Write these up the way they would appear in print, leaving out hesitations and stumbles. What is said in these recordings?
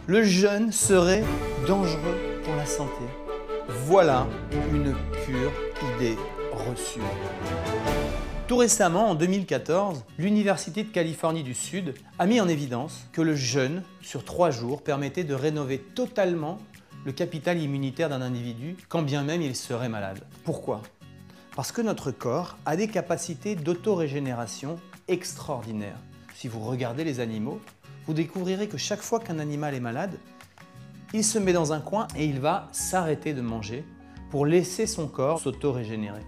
Le jeûne serait dangereux pour la santé. Voilà une pure idée reçue. Tout récemment, en 2014, l'Université de Californie du Sud a mis en évidence que le jeûne sur 3 jours permettait de rénover totalement le capital immunitaire d'un individu, quand bien même il serait malade. Pourquoi? Parce que notre corps a des capacités d'autorégénération extraordinaires. Si vous regardez les animaux, vous découvrirez que chaque fois qu'un animal est malade, il se met dans un coin et il va s'arrêter de manger pour laisser son corps s'autorégénérer.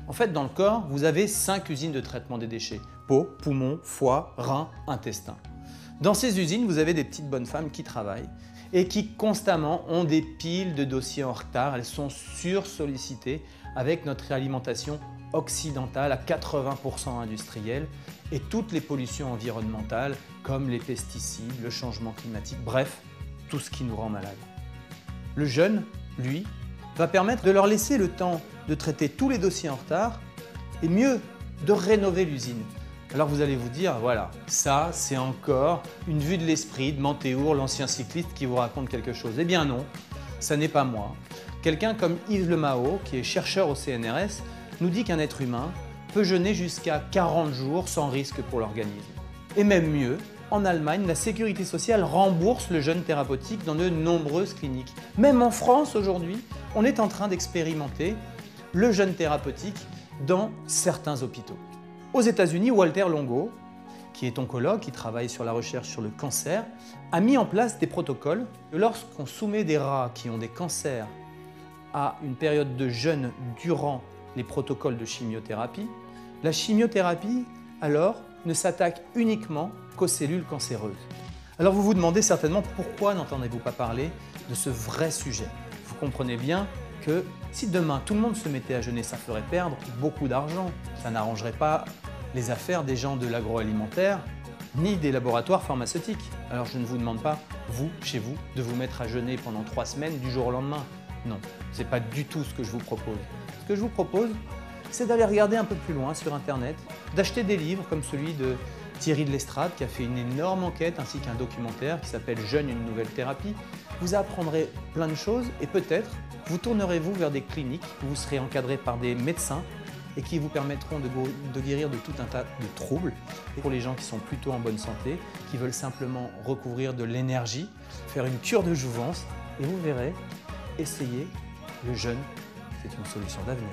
En fait, dans le corps, vous avez 5 usines de traitement des déchets. Peau, poumons, foie, reins, intestin. Dans ces usines, vous avez des petites bonnes femmes qui travaillent et qui constamment ont des piles de dossiers en retard. Elles sont sursollicitées avec notre alimentation occidentale à 80% industrielle et toutes les pollutions environnementales comme les pesticides, le changement climatique, bref, tout ce qui nous rend malades. Le jeûne, lui, va permettre de leur laisser le temps de traiter tous les dossiers en retard et mieux, de rénover l'usine. Alors vous allez vous dire, voilà, ça c'est encore une vue de l'esprit de Mantéour, l'ancien cycliste qui vous raconte quelque chose. Eh bien non, ça n'est pas moi. Quelqu'un comme Yves Lemao, qui est chercheur au CNRS, nous dit qu'un être humain peut jeûner jusqu'à 40 jours sans risque pour l'organisme. Et même mieux, en Allemagne, la sécurité sociale rembourse le jeûne thérapeutique dans de nombreuses cliniques. Même en France aujourd'hui, on est en train d'expérimenter le jeûne thérapeutique dans certains hôpitaux. Aux États-Unis, Walter Longo, qui est oncologue, qui travaille sur la recherche sur le cancer, a mis en place des protocoles. Lorsqu'on soumet des rats qui ont des cancers à une période de jeûne durant les protocoles de chimiothérapie, la chimiothérapie, alors, ne s'attaque uniquement qu'aux cellules cancéreuses. Alors vous vous demandez certainement pourquoi n'entendez-vous pas parler de ce vrai sujet. Vous comprenez bien que si demain tout le monde se mettait à jeûner, ça ferait perdre beaucoup d'argent. Ça n'arrangerait pas les affaires des gens de l'agroalimentaire ni des laboratoires pharmaceutiques. Alors je ne vous demande pas, vous, chez vous, de vous mettre à jeûner pendant 3 semaines du jour au lendemain. Non, ce n'est pas du tout ce que je vous propose. Ce que je vous propose, c'est d'aller regarder un peu plus loin sur Internet, d'acheter des livres comme celui de Thierry de L'Estrade qui a fait une énorme enquête ainsi qu'un documentaire qui s'appelle « Jeûne, une nouvelle thérapie ». Vous apprendrez plein de choses et peut-être vous tournerez-vous vers des cliniques où vous serez encadré par des médecins et qui vous permettront de guérir de tout un tas de troubles. Et pour les gens qui sont plutôt en bonne santé, qui veulent simplement recouvrir de l'énergie, faire une cure de jouvence, et vous verrez, essayez, le jeûne, c'est une solution d'avenir.